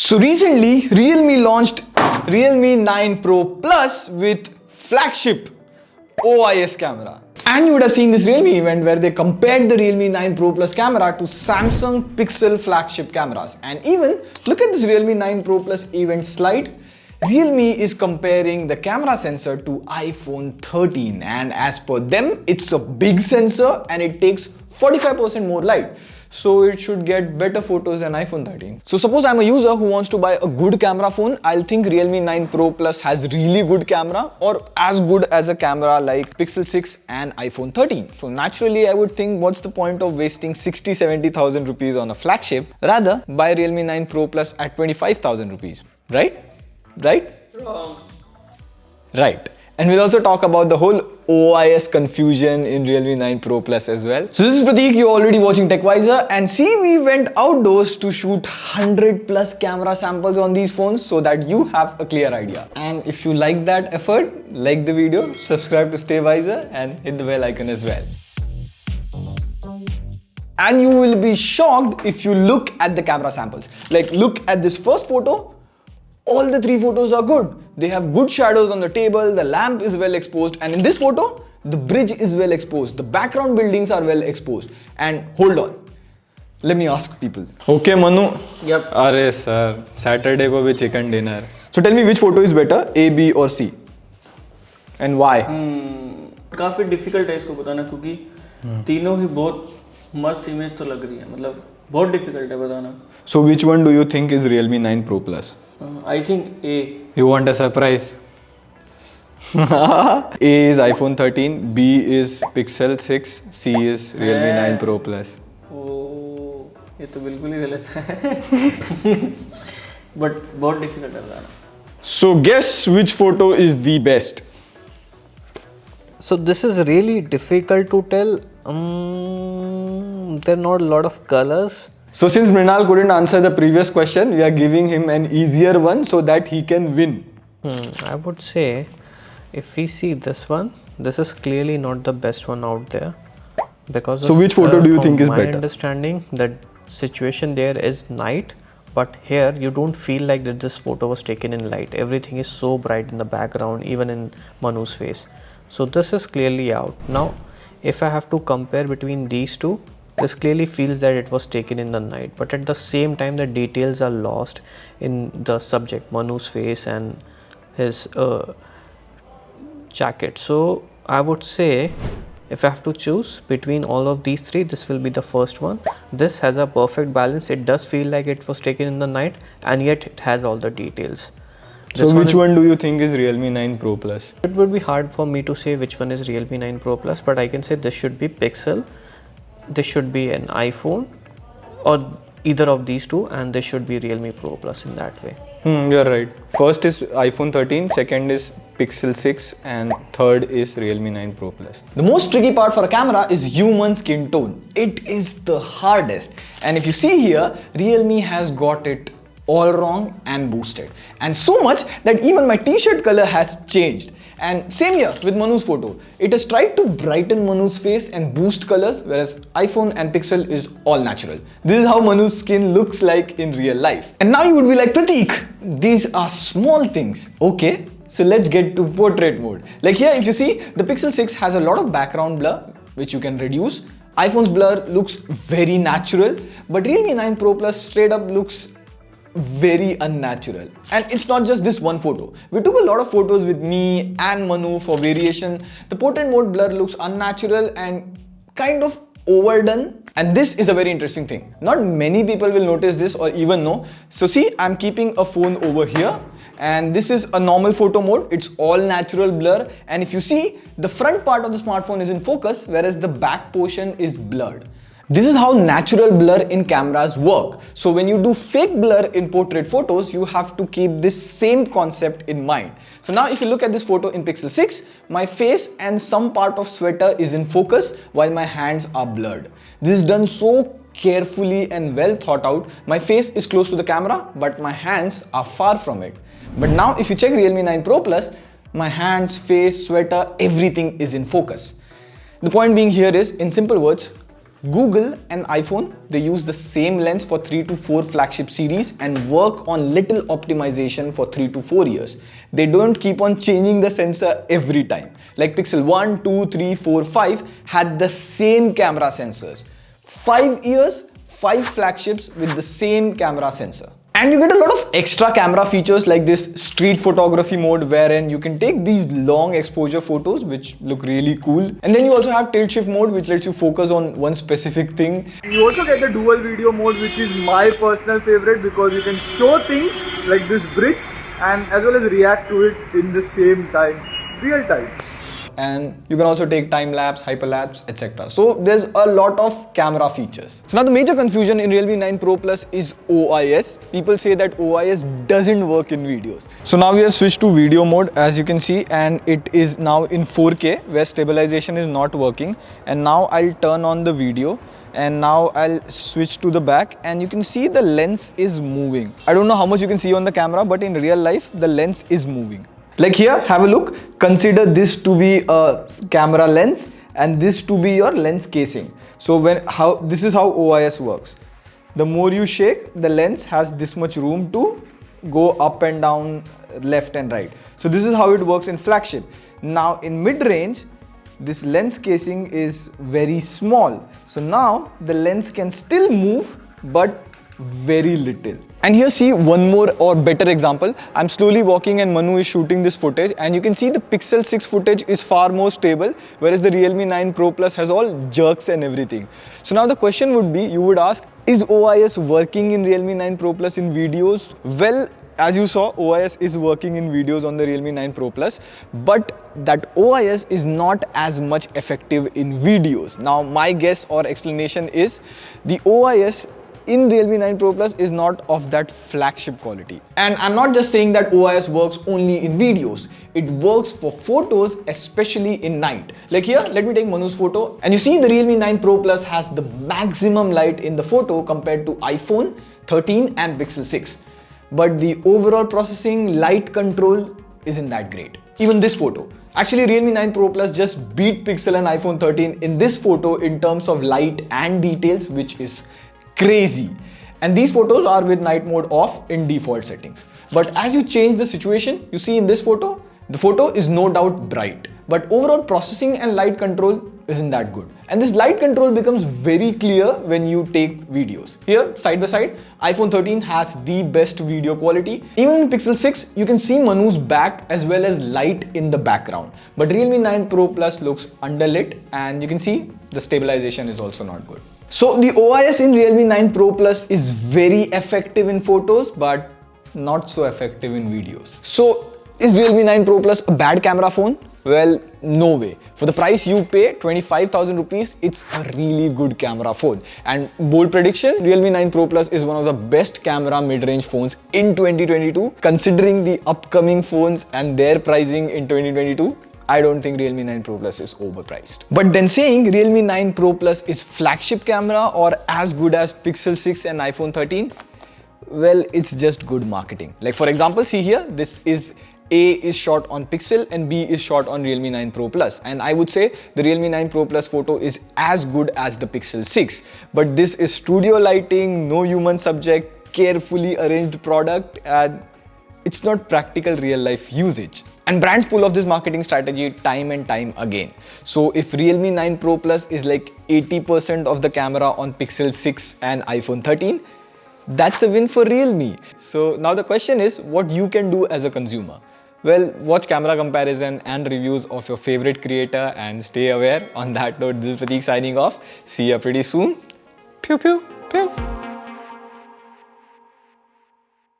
So recently, Realme launched Realme 9 Pro Plus with flagship OIS camera. And you would have seen this Realme event where they compared the Realme 9 Pro Plus camera to Samsung Pixel flagship cameras. And even look at this Realme 9 Pro Plus event slide. Realme is comparing the camera sensor to iPhone 13, and as per them, it's a big sensor and it takes 45% more light. So it should get better photos than iPhone 13. So suppose I'm a user who wants to buy a good camera phone, I'll think Realme 9 Pro Plus has really good camera or as good as a camera like Pixel 6 and iPhone 13. So naturally I would think, what's the point of wasting 60-70,000 rupees on a flagship? Rather buy Realme 9 Pro Plus at 25,000 rupees, right? Right? Wrong. Right. And we'll also talk about the whole OIS confusion in Realme 9 Pro Plus as well. So this is Prateek, you're already watching TechVisor, and see, we went outdoors to shoot 100 plus camera samples on these phones so that you have a clear idea. And if you like that effort, like the video, subscribe to Stay Visor and hit the bell icon as well. And you will be shocked if you look at the camera samples. Like, look at this first photo. All the three photos are good. They have good shadows on the table, the lamp is well exposed, and in this photo, the bridge is well exposed, the background buildings are well exposed. And hold on, let me ask people. Okay, Manu. Yep. Arey sir, Saturday ko bhi chicken dinner. So tell me which photo is better, A, B or C? And why? काफी difficult है इसको बताना, क्योंकि तीनों ही बहुत मस्त image तो लग रही है, मतलब बहुत डिफिकल्ट है बताना. So which one do you think is Realme 9 Pro Plus? I think A. You want a surprise? A is iPhone 13, B is Pixel 6, C is Realme 9 Pro Plus. ओ, ये तो बिल्कुल ही गलत है. बट बहुत डिफिकल्ट है बताना. So guess which photo is the best? So this is really difficult to tell. There are not a lot of colors. So since Mrinal couldn't answer the previous question, we are giving him an easier one so that he can win. I would say, if we see this one, this is clearly not the best one out there. Because so which photo do you think is better? My understanding, the situation there is night, but here you don't feel like that this photo was taken in light. Everything is so bright in the background, even in Manu's face. So this is clearly out. Now, if I have to compare between these two, this clearly feels that it was taken in the night, but at the same time the details are lost in the subject, Manu's face and his jacket. So I would say, if I have to choose between all of these three, this will be the first one. This has a perfect balance. It does feel like it was taken in the night, and yet it has all the details. So which one do you think is Realme 9 Pro Plus? It would be hard for me to say which one is Realme 9 Pro Plus, but I can say this should be Pixel, this should be an iPhone, or either of these two, and this should be Realme Pro Plus in that way. You're right. First is iPhone 13, second is Pixel 6, and third is Realme 9 Pro Plus. The most tricky part for a camera is human skin tone. It is the hardest. And if you see here, Realme has got it all wrong and boosted. And so much that even my t-shirt color has changed. And same here with Manu's photo. It has tried to brighten Manu's face and boost colors, whereas iPhone and Pixel is all natural. This is how Manu's skin looks like in real life. And now you would be like, Prateek, these are small things. Okay, so let's get to portrait mode. Like here, if you see, the Pixel 6 has a lot of background blur, which you can reduce. iPhone's blur looks very natural, but Realme 9 Pro Plus straight up looks very unnatural. And it's not just this one photo. We took a lot of photos with me and Manu for variation. The portrait mode blur looks unnatural and kind of overdone. And this is a very interesting thing. Not many people will notice this or even know. So see, I'm keeping a phone over here, and this is a normal photo mode. It's all natural blur. And if you see, the front part of the smartphone is in focus, whereas the back portion is blurred. This is how natural blur in cameras work. So when you do fake blur in portrait photos, you have to keep this same concept in mind. So now if you look at this photo in Pixel 6, my face and some part of sweater is in focus while my hands are blurred. This is done so carefully and well thought out. My face is close to the camera, but my hands are far from it. But now if you check Realme 9 Pro Plus, my hands, face, sweater, everything is in focus. The point being here is, in simple words, Google and iPhone, they use the same lens for 3 to 4 flagship series and work on little optimization for 3 to 4 years. They don't keep on changing the sensor every time. Like Pixel 1, 2, 3, 4, 5 had the same camera sensors. 5 years, 5 flagships with the same camera sensor. And you get a lot of extra camera features like this street photography mode, wherein you can take these long exposure photos which look really cool. And then you also have tilt shift mode, which lets you focus on one specific thing. You also get the dual video mode, which is my personal favorite because you can show things like this bridge and as well as react to it in the same time, real time. And you can also take time lapse, hyperlapse, etc. So there's a lot of camera features. So now the major confusion in Realme 9 Pro Plus is OIS. People say that OIS doesn't work in videos. So now we have switched to video mode, as you can see, and it is now in 4K where stabilization is not working. And now I'll turn on the video and now I'll switch to the back and you can see the lens is moving. I don't know how much you can see on the camera, but in real life the lens is moving. Like here, have a look. Consider this to be a camera lens and this to be your lens casing. So this is how OIS works. The more you shake, the lens has this much room to go up and down, left and right. So this is how it works in flagship. Now in mid-range, this lens casing is very small. So now the lens can still move, but very little. And here see one more or better example. I'm slowly walking and Manu is shooting this footage and you can see the Pixel 6 footage is far more stable, whereas the Realme 9 Pro Plus has all jerks and everything. So now the question would be, you would ask, is OIS working in Realme 9 Pro Plus in videos? Well, as you saw, OIS is working in videos on the Realme 9 Pro Plus, but that OIS is not as much effective in videos. Now my guess or explanation is the OIS in Realme 9 Pro Plus is not of that flagship quality. And I'm not just saying that OIS works only in videos. It works for photos, especially in night. Like here, let me take Manu's photo. And you see the Realme 9 Pro Plus has the maximum light in the photo compared to iPhone 13 and Pixel 6. But the overall processing, light control isn't that great. Even this photo. Actually, Realme 9 Pro Plus just beat Pixel and iPhone 13 in this photo in terms of light and details, which is crazy. And these photos are with night mode off in default settings. But as you change the situation, you see in this photo, the photo is no doubt bright, but overall processing and light control isn't that good. And this light control becomes very clear when you take videos. Here, side by side, iPhone 13 has the best video quality. Even in Pixel 6, you can see Manu's back as well as light in the background. But Realme 9 Pro Plus looks underlit and you can see the stabilization is also not good. So the OIS in Realme 9 Pro Plus is very effective in photos, but not so effective in videos. So is Realme 9 Pro Plus a bad camera phone? Well, no way. For the price you pay, 25,000 rupees, it's a really good camera phone. And bold prediction, Realme 9 Pro Plus is one of the best camera mid-range phones in 2022. Considering the upcoming phones and their pricing in 2022, I don't think Realme 9 Pro Plus is overpriced. But then saying Realme 9 Pro Plus is flagship camera or as good as Pixel 6 and iPhone 13, well, it's just good marketing. Like for example, see here, this is A is shot on Pixel and B is shot on Realme 9 Pro Plus. And I would say the Realme 9 Pro Plus photo is as good as the Pixel 6. But this is studio lighting, no human subject, carefully arranged product, and it's not practical real life usage. And brands pull off this marketing strategy time and time again. So if Realme 9 Pro Plus is like 80% of the camera on Pixel 6 and iPhone 13, that's a win for Realme. So now the question is what you can do as a consumer. Well, watch camera comparison and reviews of your favorite creator and stay aware. On that note, this is Prateek signing off. See ya pretty soon. Pew pew pew.